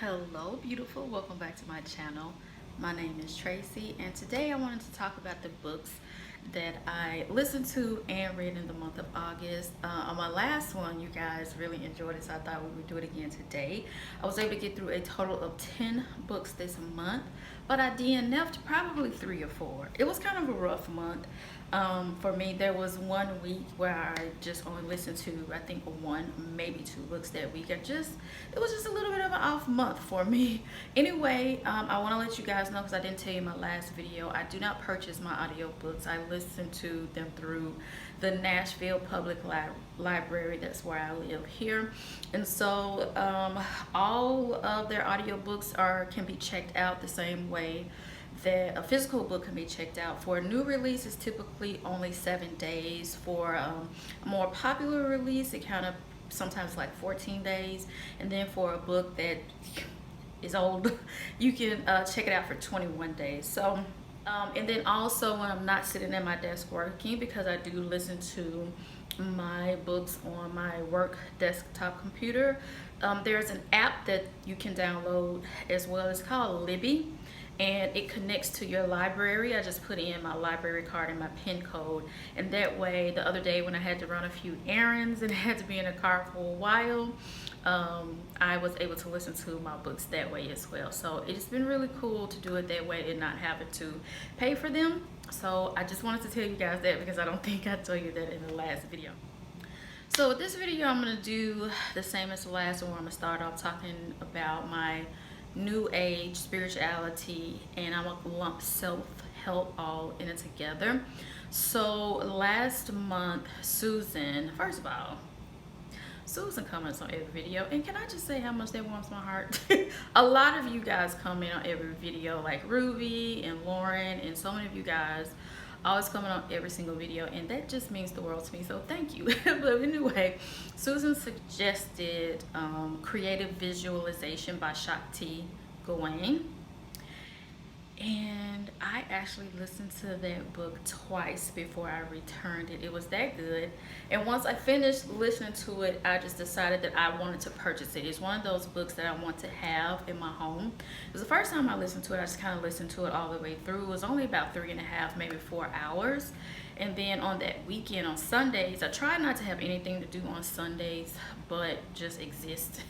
Hello beautiful, welcome back to my channel. My name is Tracy and today I wanted to talk about the books that I listened to and read in the month of August. On my last one, you guys really enjoyed it, so I thought we would do it again today. I was able to get through a total of 10 books this month, but I DNF'd probably 3 or 4. It was kind of a rough month. For me, there was one week where I just only listened to, I think, 1, maybe 2 books that week. It was just a little bit of an off month for me. Anyway, I want to let you guys know, because I didn't tell you in my last video, I do not purchase my audiobooks. I listen to them through the Nashville Public Library. That's where I live here. And so all of their audiobooks can be checked out the same way that a physical book can be checked out. For a new release, it's typically only 7 days. For a more popular release, it kind of sometimes like 14 days. And then for a book that is old, you can check it out for 21 days. So and then also when I'm not sitting at my desk working, because I do listen to my books on my work desktop computer, there's an app that you can download as well. It's called Libby, and it connects to your library. I just put in my library card and my PIN code, and that way the other day when I had to run a few errands and had to be in a car for a while, I was able to listen to my books that way as well. So it's been really cool to do it that way and not having to pay for them. So I just wanted to tell you guys that, because I don't think I told you that in the last video. So with this video, I'm going to do the same as the last one. I'm going to start off talking about my new age spirituality, and I'm gonna lump self-help all in it together. So last month, Susan, first of all, Susan comments on every video, and can I just say how much that warms my heart? A lot of you guys comment on every video, like Ruby and Lauren, and so many of you guys always comment on every single video, and that just means the world to me, so thank you. But anyway, Susan suggested Creative Visualization by Shakti Gawain, and I actually listened to that book twice before I returned it. It was that good, and once I finished listening to it, I just decided that I wanted to purchase it. It's one of those books that I want to have in my home. It was the first time I listened to it. I just kind of listened to it all the way through. It was only about 3.5, maybe 4 hours. And then on that weekend, on Sundays, I try not to have anything to do on Sundays but just exist.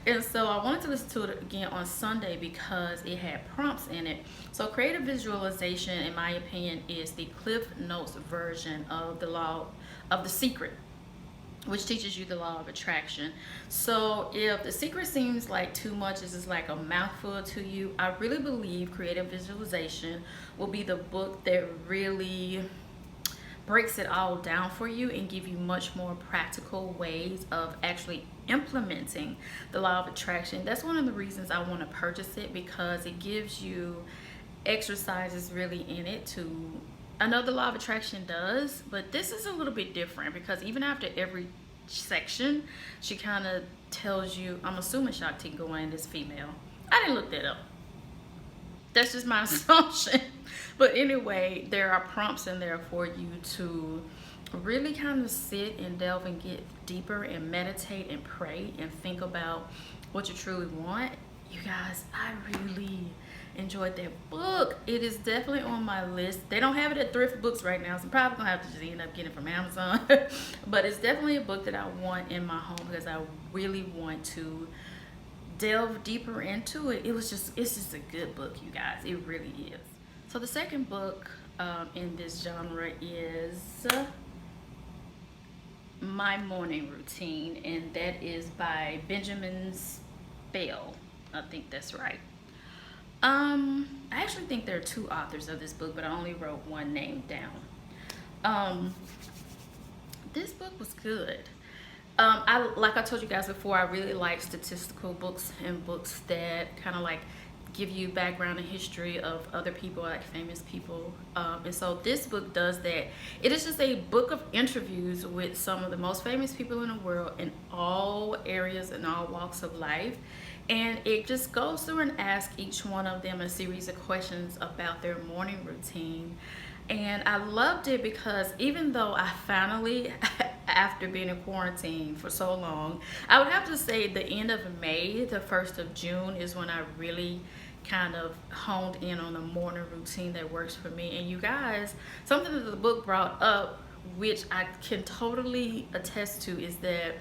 And so I wanted to listen to it again on Sunday because it had prompts in it. So creative visualization, in my opinion, is the Cliff Notes version of The Secret, which teaches you the law of attraction. So if The Secret seems like too much, this is like a mouthful to you, I really believe Creative Visualization will be the book that really breaks it all down for you and give you much more practical ways of actually implementing the law of attraction. That's one of the reasons I want to purchase it, because it gives you exercises really in it to, I know the law of attraction does, but this is a little bit different, because even after every section, she kind of tells you, I'm assuming Shakti Gawain is female. I didn't look that up. That's just my assumption. But anyway, there are prompts in there for you to really kind of sit and delve and get deeper and meditate and pray and think about what you truly want. You guys, I really enjoyed that book. It is definitely on my list. They don't have it at thrift books right now, so I'm probably gonna have to just end up getting it from Amazon. But it's definitely a book that I want in my home, because I really want to delve deeper into it. It's just a good book, you guys. It really is. So the second book in this genre is My Morning Routine, and that is by Benjamin Spell. I think that's right. I actually think there are 2 authors of this book, but I only wrote one name down. This book was good. Like I told you guys before, I really like statistical books and books that kind of like give you background and history of other people, like famous people. And so this book does that. It is just a book of interviews with some of the most famous people in the world in all areas and all walks of life. And it just goes through and asks each one of them a series of questions about their morning routine. And I loved it because even though I finally after being in quarantine for so long. I would have to say the end of May, the 1st of June is when I really kind of honed in on a morning routine that works for me. And you guys, something that the book brought up, which I can totally attest to, is that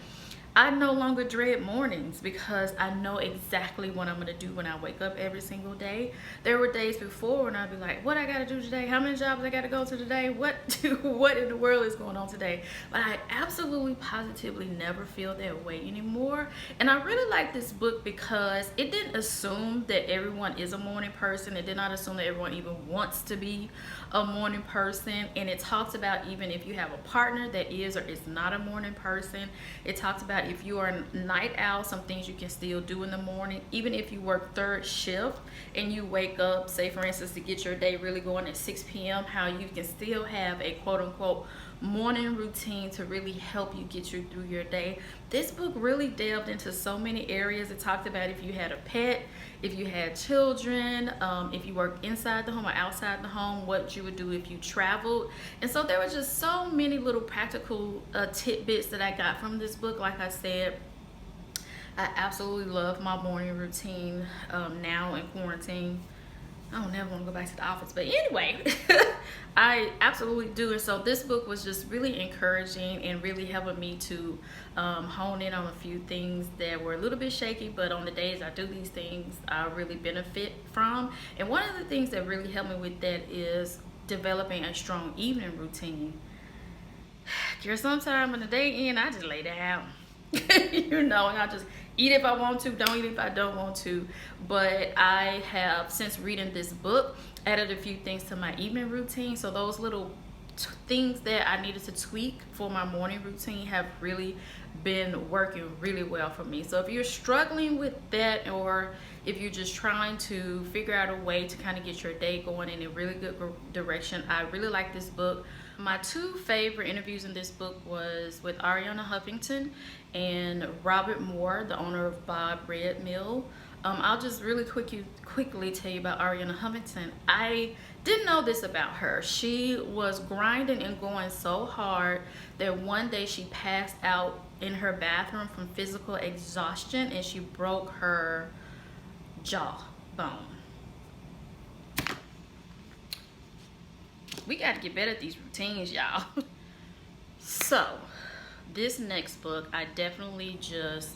I no longer dread mornings because I know exactly what I'm going to do when I wake up every single day. There were days before when I'd be like, what I got to do today? How many jobs I got to go to today? What in the world is going on today? But I absolutely positively never feel that way anymore. And I really like this book because it didn't assume that everyone is a morning person. It did not assume that everyone even wants to be a morning person. And it talks about even if you have a partner that is or is not a morning person. It talks about if you are a night owl, some things you can still do in the morning. Even if you work third shift and you wake up, say for instance, to get your day really going at 6 p.m., how you can still have a quote unquote morning routine to really help you get you through your day. This book really delved into so many areas. It talked about if you had a pet, if you had children, if you worked inside the home or outside the home, what you would do if you traveled. And so there were just so many little practical tidbits that I got from this book. Like I said, I absolutely love my morning routine now in quarantine. I don't never want to go back to the office, but anyway, I absolutely do. And so this book was just really encouraging and really helping me to hone in on a few things that were a little bit shaky, but on the days I do these things, I really benefit from. And one of the things that really helped me with that is developing a strong evening routine. Girl, sometime when the day ends, I just lay down. You know, and I just eat if I want to, don't eat if I don't want to. But I have, since reading this book, added a few things to my evening routine. So those little things that I needed to tweak for my morning routine have really been working really well for me. So if you're struggling with that, or if you're just trying to figure out a way to kind of get your day going in a really good direction, I really like this book. My two favorite interviews in this book was with Ariana Huffington and Robert Moore, the owner of Bob Bread Mill. I'll just really quickly tell you about Ariana Huffington. I didn't know this about her. She was grinding and going so hard that one day she passed out in her bathroom from physical exhaustion and she broke her jawbone. We got to get better at these routines, y'all. So this next book, I definitely just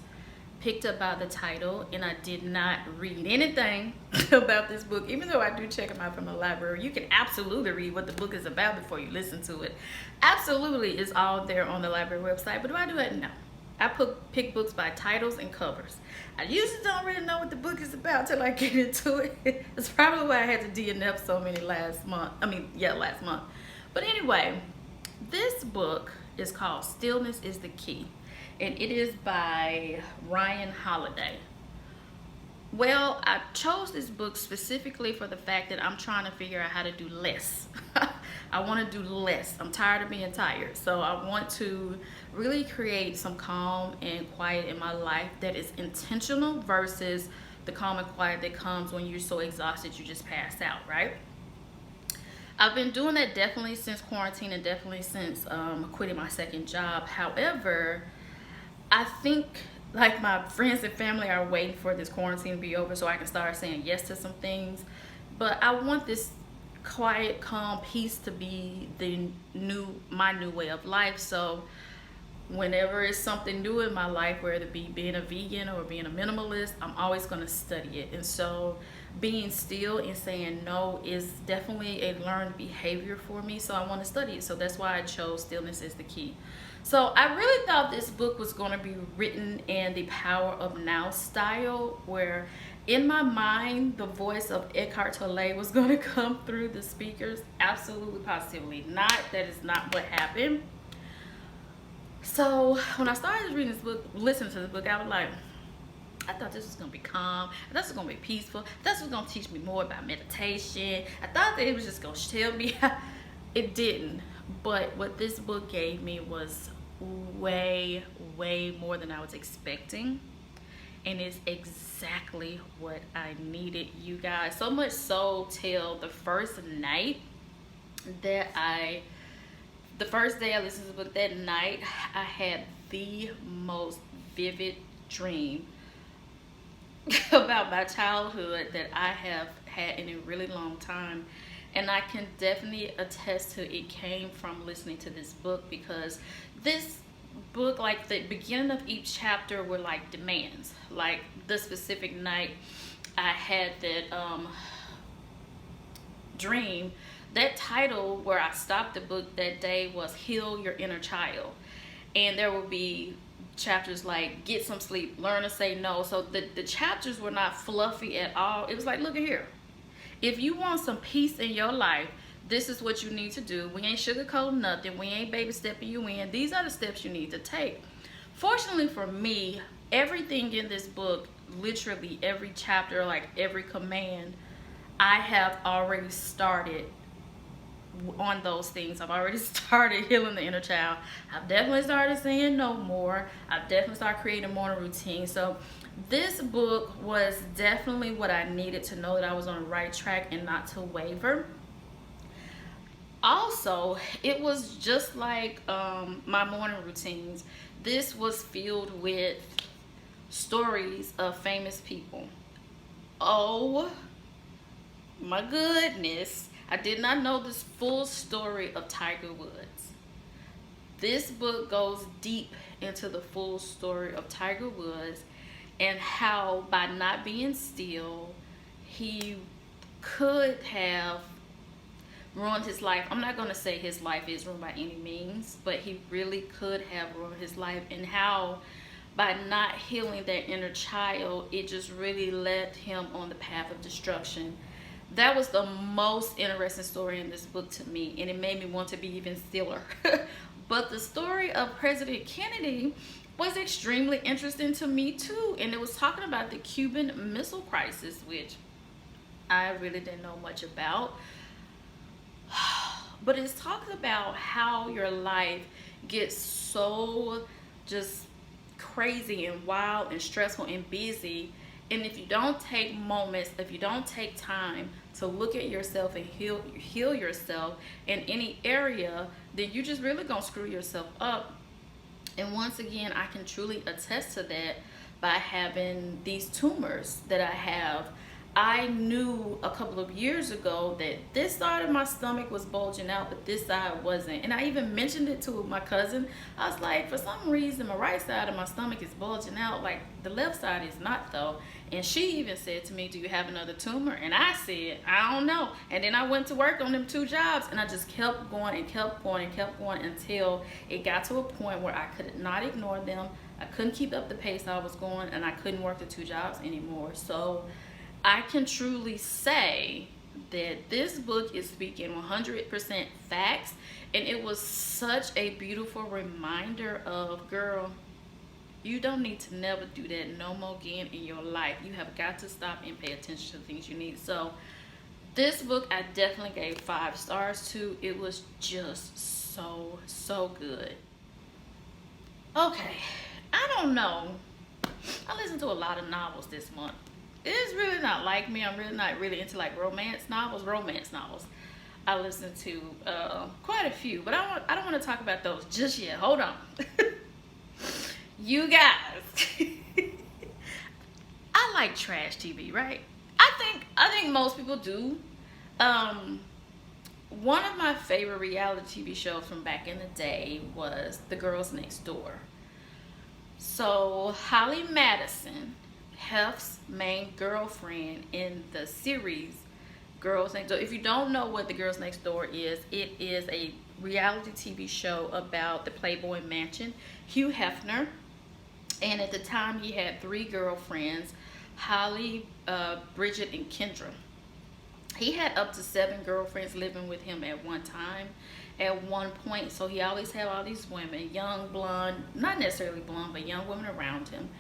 picked up by the title, and I did not read anything about this book, even though I do check them out from the library. You can absolutely read what the book is about before you listen to it. Absolutely, it's all there on the library website. But do I do that? No. I pick books by titles and covers. I usually don't really know what the book is about till I get into it. It's probably why I had to DNF so many last month. But anyway, this book is called Stillness is the Key, and it is by Ryan Holiday. Well, I chose this book specifically for the fact that I'm trying to figure out how to do less. I want to do less. I'm tired of being tired. So I want to really create some calm and quiet in my life that is intentional versus the calm and quiet that comes when you're so exhausted you just pass out, right? I've been doing that definitely since quarantine and definitely since quitting my second job. However, I think like my friends and family are waiting for this quarantine to be over so I can start saying yes to some things. But I want this quiet, calm peace to be my new way of life. So whenever it's something new in my life, whether it be being a vegan or being a minimalist, I'm always going to study it. And so being still and saying no is definitely a learned behavior for me. So I want to study it. So that's why I chose Stillness is the Key. So I really thought this book was going to be written in the Power of Now style, where in my mind the voice of Eckhart Tolle was going to come through the speakers. Absolutely, positively not. That is not what happened. So when I started reading this book, listening to this book, I was like, I thought this was going to be calm. I thought this was going to be peaceful. I thought this was going to teach me more about meditation. I thought that it was just going to tell me. It didn't. But what this book gave me was way, way more than I was expecting. And it's exactly what I needed, you guys. So much so till the first night that I The first day I listened to the book, that night I had the most vivid dream about my childhood that I have had in a really long time. And I can definitely attest to it came from listening to this book, because this book, like the beginning of each chapter were like demands. Like the specific night I had that dream, that title where I stopped the book that day was Heal Your Inner Child. And there will be chapters like Get Some Sleep, Learn to Say No. So the chapters were not fluffy at all. It was like, look at here. If you want some peace in your life, this is what you need to do. We ain't sugarcoating nothing. We ain't baby stepping you in. These are the steps you need to take. Fortunately for me, everything in this book, literally every chapter, like every command, I have already started on those things. I've already started healing the inner child. I've definitely started saying no more. I've definitely started creating a morning routine. So this book was definitely what I needed to know that I was on the right track and not to waver. Also, it was just like my morning routines. This was filled with stories of famous people. Oh my goodness. I did not know this full story of Tiger Woods. This book goes deep into the full story of Tiger Woods and how by not being still, he could have ruined his life. I'm not going to say his life is ruined by any means, but he really could have ruined his life, and how by not healing that inner child, it just really led him on the path of destruction. That was the most interesting story in this book to me, and it made me want to be even stiller. But the story of President Kennedy was extremely interesting to me too, and it was talking about the Cuban Missile Crisis, which I really didn't know much about. But it's talking about how your life gets so just crazy and wild and stressful and busy, and if you don't take moments, if you don't take time to look at yourself and heal yourself in any area, then you just really gonna screw yourself up. And once again, I can truly attest to that by having these tumors that I have. I knew a couple of years ago that this side of my stomach was bulging out, but this side wasn't. And I even mentioned it to my cousin. I was like, for some reason, my right side of my stomach is bulging out, like the left side is not though. And she even said to me, do you have another tumor? And I said, I don't know. And then I went to work on them 2 jobs, and I just kept going and kept going and kept going until it got to a point where I could not ignore them. I couldn't keep up the pace I was going, and I couldn't work the 2 jobs anymore. So I can truly say that this book is speaking 100% facts, and it was such a beautiful reminder of, girl, you don't need to never do that no more again in your life. You have got to stop and pay attention to the things you need. So this book I definitely gave 5 stars to. It was just so good. Okay, I don't know. I listened to a lot of novels this month. It's really not like me. I'm really not really into like romance novels. I listened to quite a few, but I don't want to talk about those just yet. Hold on. You guys, I like trash TV, right? I think most people do. One of my favorite reality TV shows from back in the day was The Girls Next Door. So Holly Madison, Hef's main girlfriend in the series Girls Next Door. If you don't know what The Girls Next Door is, it is a reality TV show about the Playboy Mansion, Hugh Hefner. And at the time, he had 3 girlfriends, Holly, Bridget, and Kendra. He had up to 7 girlfriends living with him at one time, at one point. So he always had all these women, young, blonde, not necessarily blonde, but young women around him.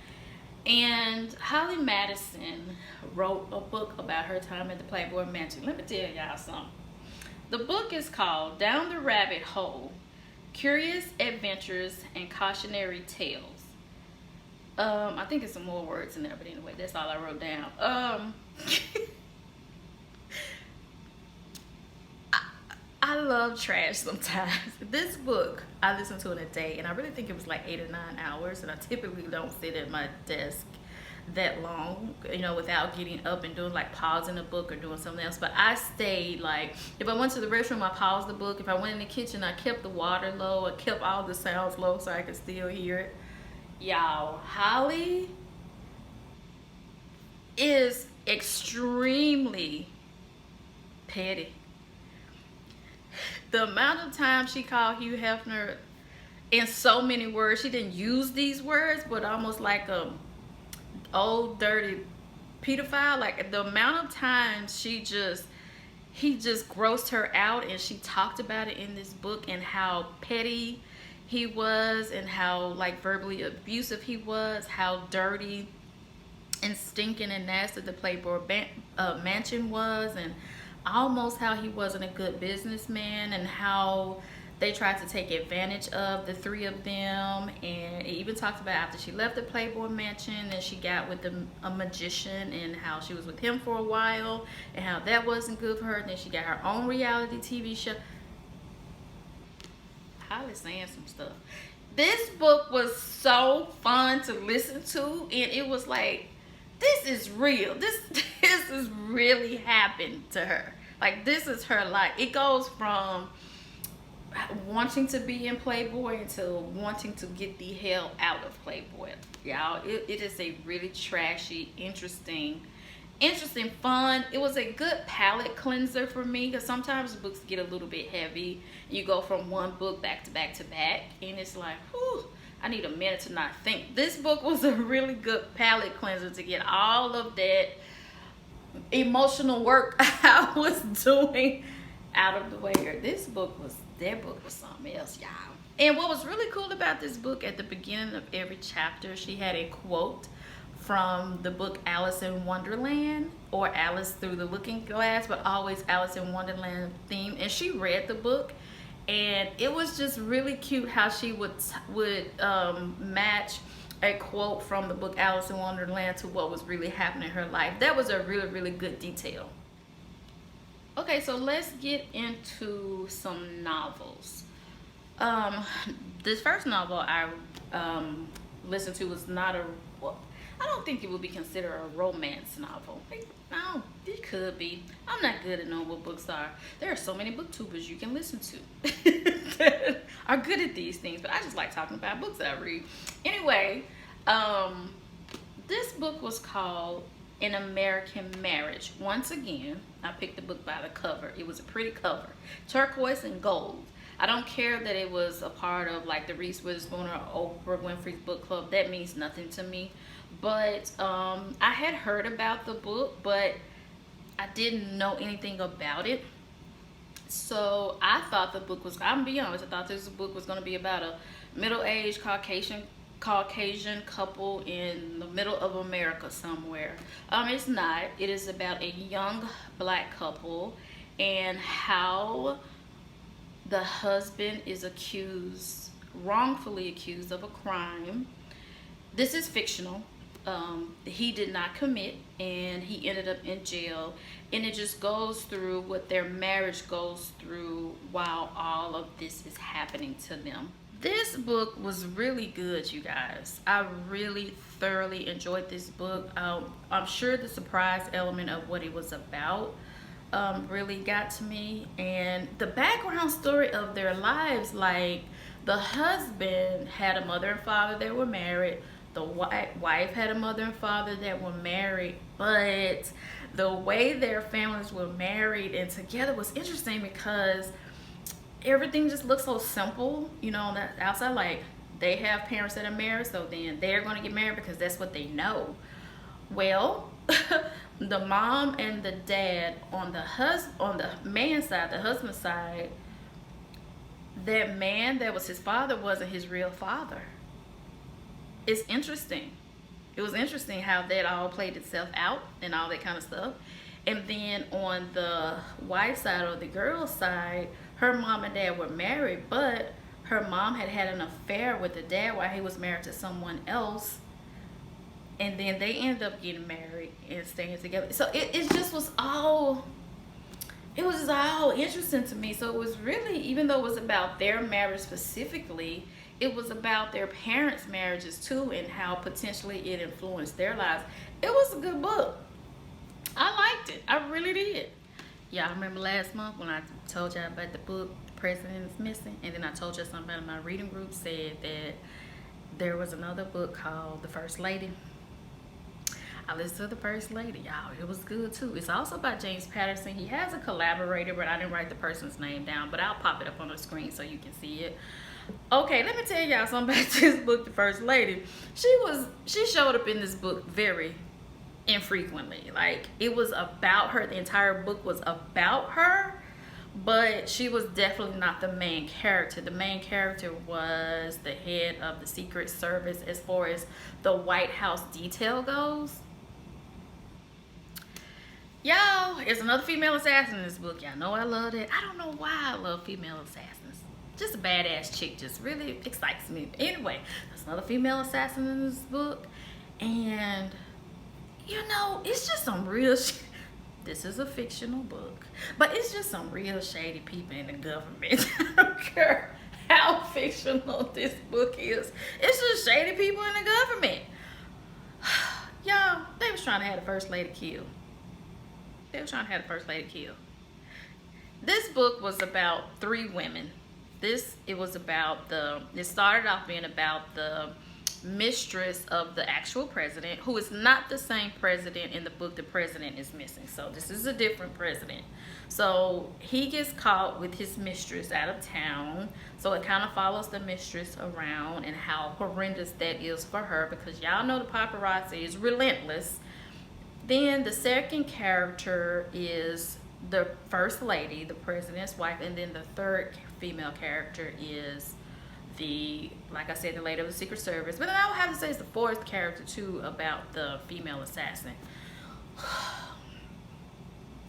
And Holly Madison wrote a book about her time at the Playboy Mansion. Let me tell y'all something. The book is called Down the Rabbit Hole, Curious Adventures and Cautionary Tales. I think it's some more words in there, but anyway, that's all I wrote down. I I love trash sometimes. This book I listened to in a day, and I really think it was like 8 or 9 hours. And I typically don't sit at my desk that long, you know, without getting up and doing like pausing a book or doing something else. But I stayed, like, if I went to the restroom, I paused the book. If I went in the kitchen, I kept the water low. I kept all the sounds low so I could still hear it. Y'all, Holly is extremely petty. The amount of time she called Hugh Hefner in so many words, she didn't use these words, but almost like a old dirty pedophile. Like the amount of times he just grossed her out, and she talked about it in this book and how petty he was and how like verbally abusive he was, how dirty and stinking and nasty the Playboy mansion was, and almost how he wasn't a good businessman, and how they tried to take advantage of the three of them. And it even talked about after she left the Playboy mansion and she got with a magician, and how she was with him for a while and how that wasn't good for her. And then she got her own reality TV show. Holly's saying some stuff. This book was so fun to listen to, and it was like, this is real. This is really happened to her. Like, this is her life. It goes from wanting to be in Playboy to wanting to get the hell out of Playboy. Y'all, it is a really trashy, interesting, fun. It was a good palate cleanser for me, because sometimes books get a little bit heavy. You go from one book back to back to back, and it's like, whew, I need a minute to not think. This book was a really good palate cleanser to get all of that emotional work I was doing out of the way. That book was something else, y'all. And what was really cool about this book, at the beginning of every chapter, she had a quote from the book Alice in Wonderland, or Alice Through the Looking Glass, but always Alice in Wonderland theme. And she read the book, and it was just really cute how she would match a quote from the book Alice in Wonderland to what was really happening in her life. That was a really, really good detail. Okay, so let's get into some novels. This first novel I listened to was not a, well, I don't think it would be considered a romance novel. No, it could be. I'm not good at knowing what books are. There are so many booktubers you can listen to that are good at these things, but I just like talking about books that I read. Anyway, this book was called An American Marriage. Once again, I picked the book by the cover. It was a pretty cover, turquoise and gold. I don't care that it was a part of like the Reese Witherspoon or Oprah Winfrey's book club. That means nothing to me. But I had heard about the book, but I didn't know anything about it. So I thought the book was, I'm gonna be honest, I thought this book was gonna be about a middle-aged Caucasian couple in the middle of America somewhere. It's not. It is about a young black couple and how the husband is wrongfully accused of a crime. This is fictional. He did not commit, and he ended up in jail, and it just goes through what their marriage goes through while all of this is happening to them. This book was really good, you guys. I really thoroughly enjoyed this book. I'm sure the surprise element of what it was about really got to me, and the background story of their lives. Like, the husband had a mother and father that were married. The wife had a mother and father that were married, but the way their families were married and together was interesting, because everything just looks so simple, you know, on the outside. Like, they have parents that are married, so then they're going to get married because that's what they know. Well, the mom and the dad on the man's side, the husband's side, that man that was his father wasn't his real father. It's interesting. It was interesting how that all played itself out and all that kind of stuff. And then on the wife's side, or the girl's side, her mom and dad were married, but her mom had had an affair with the dad while he was married to someone else. And then they ended up getting married and staying together. So it just was all, it was just all interesting to me. So it was really, even though it was about their marriage specifically, it was about their parents' marriages too, and how potentially it influenced their lives. It was a good book. I liked it. I really did. Y'all remember last month when I told y'all about the book The President is Missing, and then I told you somebody in my reading group said that there was another book called The First Lady. I listened to The First Lady, y'all. It was good too. It's also by James Patterson. He has a collaborator, but I didn't write the person's name down, but I'll pop it up on the screen so you can see it. Okay, let me tell y'all something about this book, The First Lady. She showed up in this book very infrequently. Like, it was about her. The entire book was about her, but she was definitely not the main character. The main character was the head of the Secret Service as far as the White House detail goes. Y'all, it's another female assassin in this book. Y'all know I love it. I don't know why I love female assassins. Just a badass chick just really excites me. Anyway, there's another female assassin in this book. And, you know, it's just some real this is a fictional book, but it's just some real shady people in the government. I don't care how fictional this book is. It's just shady people in the government. Y'all, they was trying to have the first lady killed. They were trying to have the first lady killed. This book was about 3 women. It started off being about the mistress of the actual president, who is not the same president in the book The President is Missing. So this is a different president. So he gets caught with his mistress out of town. So it kind of follows the mistress around and how horrendous that is for her, because y'all know the paparazzi is relentless. Then the second character is the first lady, the president's wife, and then the third female character is like I said, the lady of the Secret Service. But then I would have to say it's the fourth character too, about the female assassin.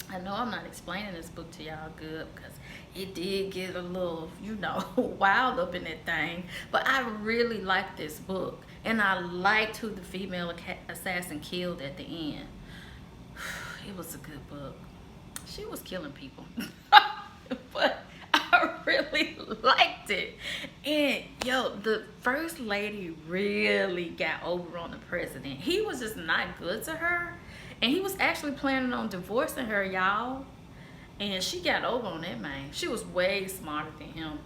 I know I'm not explaining this book to y'all good, because it did get a little, you know, wild up in that thing. But I really liked this book, and I liked who the female assassin killed at the end. It was a good book. She was killing people. But I really liked it. And yo, the first lady really got over on the president. He was just not good to her, and he was actually planning on divorcing her, y'all. And she got over on that man. She was way smarter than him.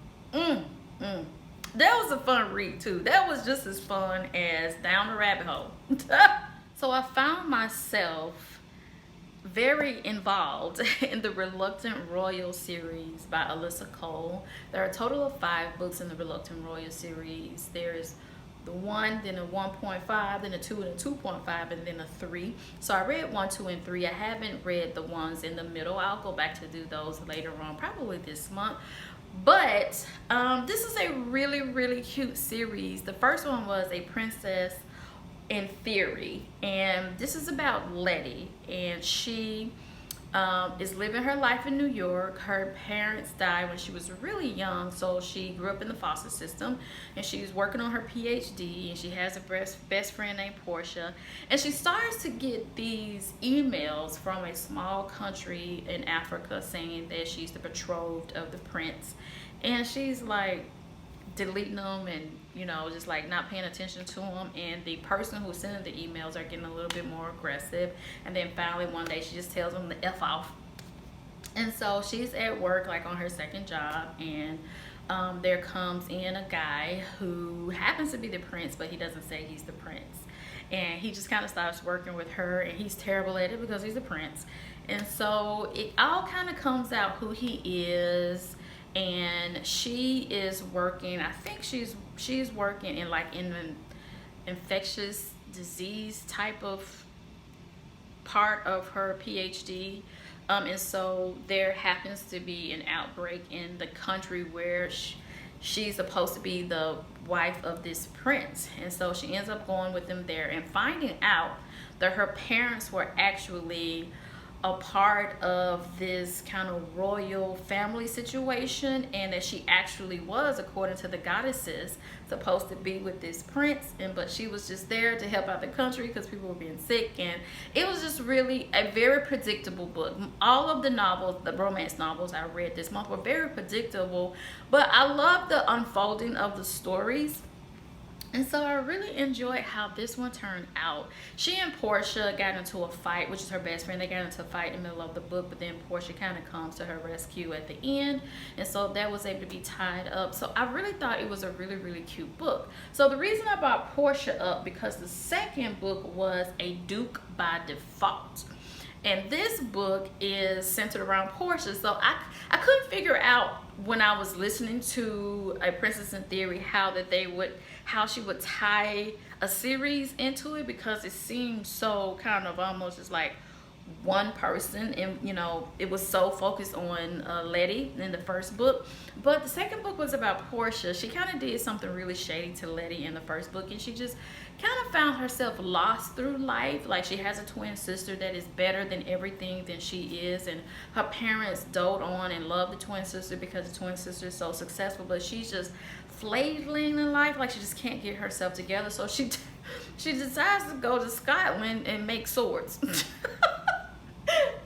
That was a fun read too. That was just as fun as Down the Rabbit Hole. So I found myself very involved in the Reluctant Royal series by Alyssa Cole. There are a total of 5 books in the Reluctant Royal series. There's the 1, then a 1.5, then a 2 and a 2.5, and then a 3. So I read 1, 2, and 3. I haven't read the ones in the middle. I'll go back to do those later on, probably this month. But this is a really, really cute series. The first one was A Princess in Theory, and this is about Letty, and she is living her life in New York. Her parents died when she was really young, so she grew up in the foster system, and she's working on her PhD, and she has a best friend named Portia, and she starts to get these emails from a small country in Africa saying that she's the betrothed of the prince, and she's like deleting them and, you know, just like not paying attention to them. And the person who's sending the emails are getting a little bit more aggressive, and then finally one day she just tells them to F off. And so she's at work, like on her second job, and there comes in a guy who happens to be the prince, but he doesn't say he's the prince, and he just kind of starts working with her, and he's terrible at it because he's a prince. And so it all kind of comes out who he is. And she is working, I think she's working in like in an infectious disease type of part of her PhD. And so there happens to be an outbreak in the country where she's supposed to be the wife of this prince. And so she ends up going with them there and finding out that her parents were actually a part of this kind of royal family situation, and that she actually was, according to the goddesses, supposed to be with this prince, but she was just there to help out the country because people were being sick. And it was just really a very predictable book. All of the novels, the romance novels I read this month, were very predictable, but I love the unfolding of the stories. And so I really enjoyed how this one turned out. She and Portia got into a fight, which is her best friend. They got into a fight in the middle of the book, but then Portia kind of comes to her rescue at the end. And so that was able to be tied up. So I really thought it was a really, really cute book. So the reason I brought Portia up, because the second book was A Duke by Default. And this book is centered around Portia. So I couldn't figure out when I was listening to A Princess in Theory how she would tie a series into it, because it seemed so kind of almost just like one person, and you know, it was so focused on Letty in the first book. But the second book was about Portia. She kind of did something really shady to Letty in the first book, and she just kind of found herself lost through life. Like, she has a twin sister that is better than everything than she is, and her parents dote on and love the twin sister because the twin sister is so successful, but she's just flailing in life. Like, she just can't get herself together. So she decides to go to Scotland and make swords.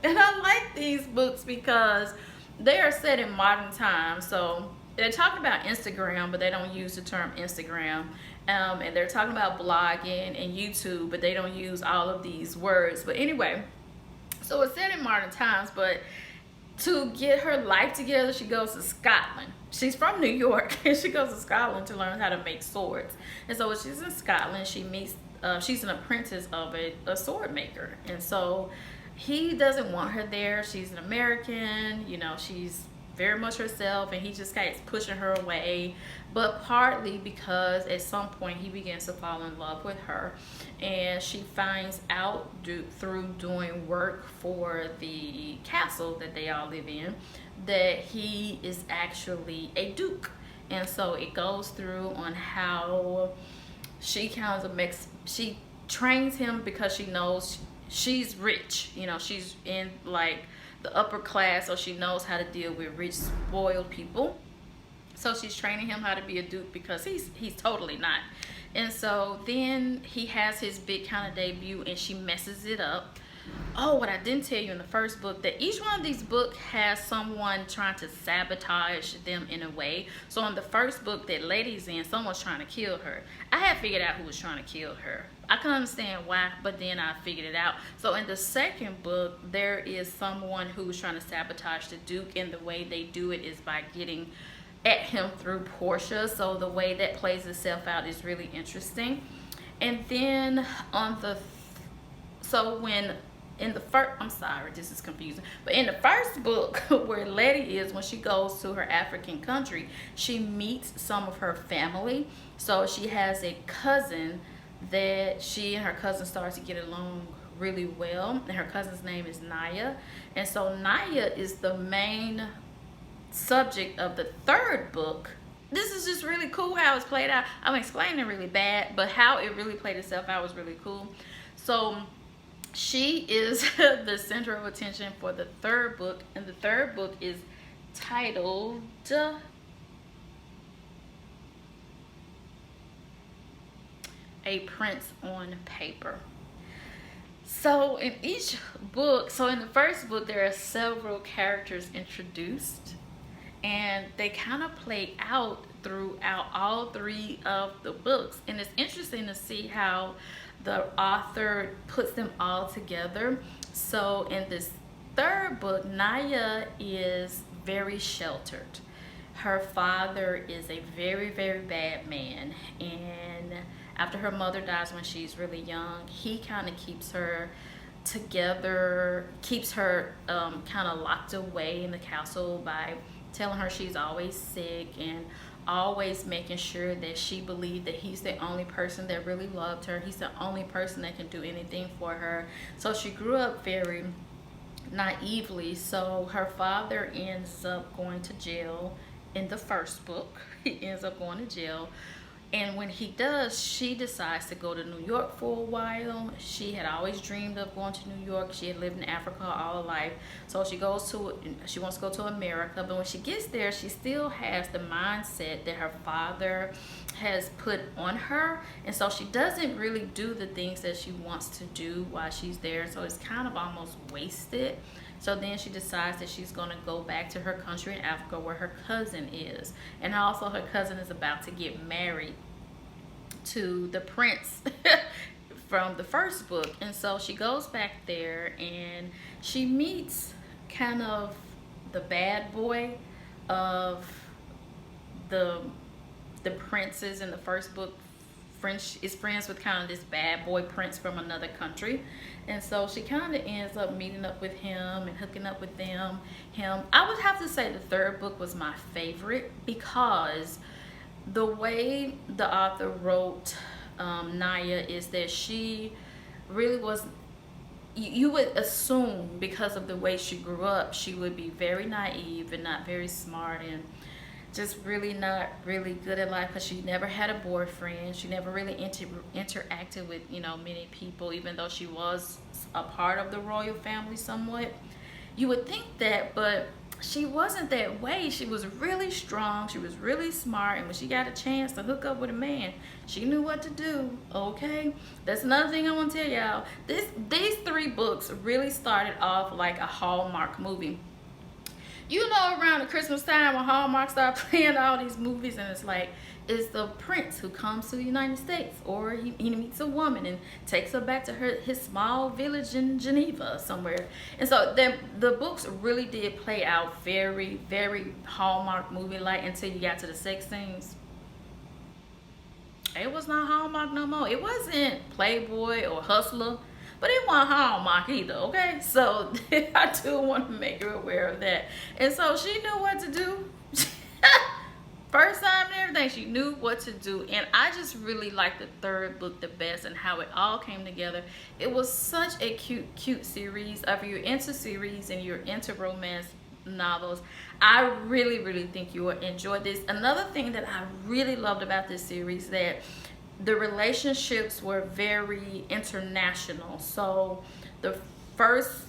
And I like these books because they are set in modern times. So they're talking about Instagram, but they don't use the term Instagram. And they're talking about blogging and YouTube, but they don't use all of these words. But anyway, so it's set in modern times, but to get her life together, she goes to Scotland. She's from New York, and she goes to Scotland to learn how to make swords. And so when she's in Scotland, she meets, she's an apprentice of a sword maker. And so he doesn't want her there. She's an American, you know, she's very much herself, and he just kind of pushing her away, but partly because at some point he begins to fall in love with her, and she finds out through doing work for the castle that they all live in that he is actually a duke. And so it goes through on how she kind of she trains him because she knows she's rich, you know, she's in like the upper class, so she knows how to deal with rich, spoiled people. So she's training him how to be a duke because he's totally not. And so then he has his big kind of debut, and she messes it up. Oh, what I didn't tell you in the first book, that each one of these books has someone trying to sabotage them in a way. So in the first book that Letty's in, someone's trying to kill her. I had figured out who was trying to kill her. I couldn't understand why, but then I figured it out. So in the second book, there is someone who's trying to sabotage the Duke, and the way they do it is by getting at him through Portia. So the way that plays itself out is really interesting. And then on the, in the first, I'm sorry, this is confusing, but in the first book where Letty is, when she goes to her African country, she meets some of her family. So she has a cousin that she and her cousin starts to get along really well, and her cousin's name is Naya. And so Naya is the main subject of the third book. This is just really cool how it's played out. I'm explaining it really bad, but how it really played itself out was really cool. So she is the center of attention for the third book, and the third book is titled A Prince on Paper. So in each book, so in the first book, there are several characters introduced, and they kind of play out throughout all three of the books. And it's interesting to see how the author puts them all together. So in this third book, Naya is very sheltered. Her father is a very, very bad man, and after her mother dies when she's really young, he kind of keeps her together, keeps her kind of locked away in the castle by telling her she's always sick, and always making sure that she believed that he's the only person that really loved her. He's the only person that can do anything for her. So she grew up very naively. So her father ends up going to jail in the first book. He ends up going to jail. And when he does, she decides to go to New York for a while. She had always dreamed of going to New York. She had lived in Africa all her life. So she wants to go to America. But when she gets there, she still has the mindset that her father has put on her. And so she doesn't really do the things that she wants to do while she's there. So it's kind of almost wasted. So then she decides that she's going to go back to her country in Africa where her cousin is. And also her cousin is about to get married to the prince from the first book. And so she goes back there and she meets kind of the bad boy of the princes in the first book. Is friends with kind of this bad boy prince from another country, and so she kind of ends up meeting up with him and hooking up with him. I would have to say the third book was my favorite because the way the author wrote Naya is that she really was, you would assume because of the way she grew up, she would be very naive and not very smart and just really not really good at life, because she never had a boyfriend. She never really interacted with, you know, many people, even though she was a part of the royal family somewhat. You would think that, but she wasn't that way. She was really strong, she was really smart, and when she got a chance to hook up with a man, she knew what to do. Okay, that's another thing I want to tell y'all. These three books really started off like a Hallmark movie. You know, around the Christmas time when Hallmark start playing all these movies, and it's like, it's the prince who comes to the United States, or he meets a woman and takes her back to his small village in Geneva somewhere. And so the books really did play out very, very Hallmark movie-like until you got to the sex scenes. It was not Hallmark no more. It wasn't Playboy or Hustler, but it wasn't Hallmark either, okay? So I do want to make her aware of that. And so she knew what to do. First time and everything, she knew what to do. And I just really liked the third book the best and how it all came together. It was such a cute series. If you're into series and you're into romance novels, I really think you will enjoy this. Another thing that I really loved about this series, that the relationships were very international. So the first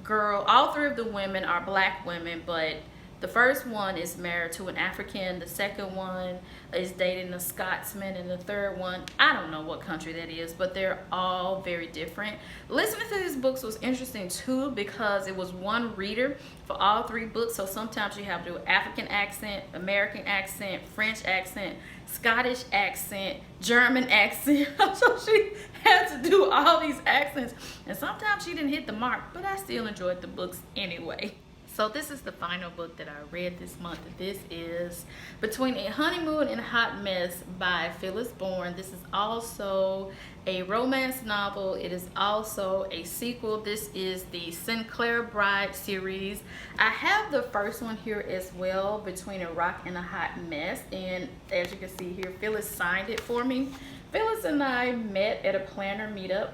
girl, all three of the women are black women, but the first one is married to an African, the second one is dating a Scotsman, and the third one, I don't know what country that is, but they're all very different. Listening to these books was interesting too, because it was one reader for all three books. So sometimes you have to do African accent, American accent, French accent, Scottish accent, German accent. So she had to do all these accents, and sometimes she didn't hit the mark, but I still enjoyed the books anyway. So this is the final book that I read this month. This is Between a Honeymoon and a Hot Mess by Phyllis Bourne. This is also a romance novel. It is also a sequel. This is the Sinclair Bride series. I have the first one here as well, Between a Rock and a Hot Mess. And as you can see here, Phyllis signed it for me. Phyllis and I met at a planner meetup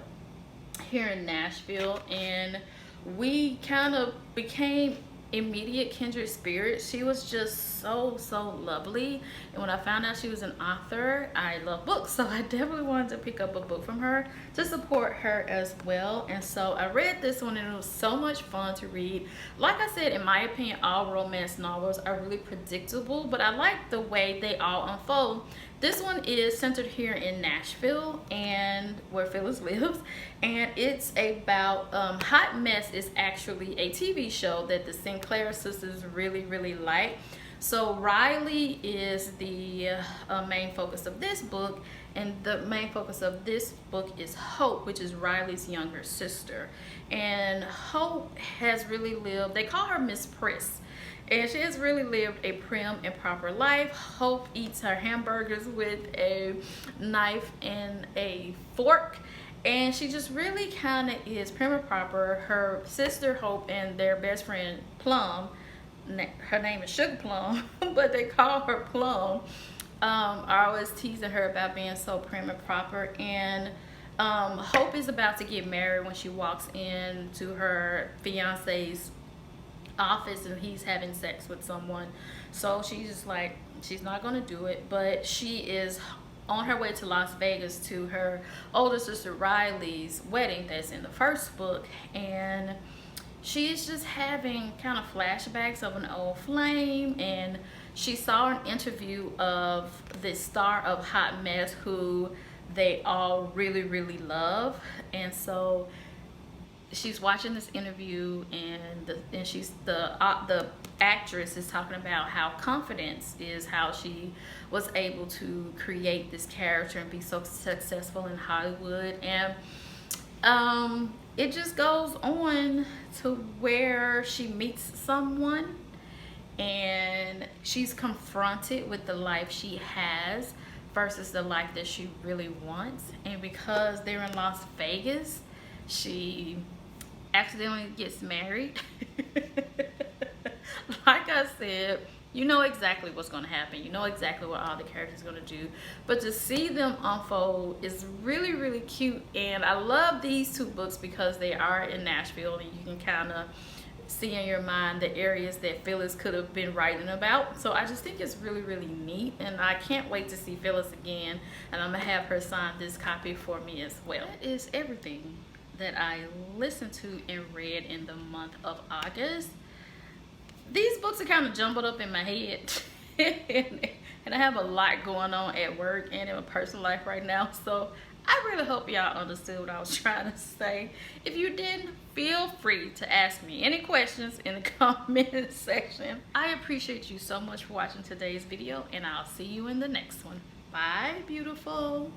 here in Nashville, and we kind of became immediate kindred spirits. She was just so lovely, and when I found out she was an author, I love books, so I definitely wanted to pick up a book from her to support her as well. And so I read this one, and it was so much fun to read. Like I said, in my opinion, all romance novels are really predictable, but I like the way they all unfold. This one is centered here in Nashville, and where Phyllis lives, and it's about Hot Mess is actually a TV show that the Sinclair sisters really like. So Riley is the main focus of this book, and the main focus of this book is Hope, which is Riley's younger sister. And Hope has really lived, they call her Miss Priss, and she has really lived a prim and proper life. Hope eats her hamburgers with a knife and a fork, and she just really kind of is prim and proper. Her sister Hope and their best friend Plum, her name is Sugar Plum, but they call her Plum, are always teasing her about being so prim and proper. And Hope is about to get married when she walks into her fiance's office, and he's having sex with someone. So she's just like, she's not gonna do it, but she is on her way to Las Vegas to her older sister Riley's wedding that's in the first book, and she's just having kind of flashbacks of an old flame, and she saw an interview of the star of Hot Mess who they all really love, and so she's watching this interview, and the actress is talking about how confidence is how she was able to create this character and be so successful in Hollywood. And it just goes on to where she meets someone and she's confronted with the life she has versus the life that she really wants. And because they're in Las Vegas, she accidentally gets married. Like I said, you know exactly what's going to happen. You know exactly what all the characters are going to do. But to see them unfold is really cute. And I love these two books because they are in Nashville, and you can kind of see in your mind the areas that Phyllis could have been writing about. So I just think it's really neat, and I can't wait to see Phyllis again, and I'm gonna have her sign this copy for me as well. That is everything that I listened to and read in the month of August. These books are kind of jumbled up in my head and I have a lot going on at work and in my personal life right now, so I really hope y'all understood what I was trying to say. If you didn't, feel free to ask me any questions in the comment section. I appreciate you so much for watching today's video, and I'll see you in the next one. Bye, beautiful.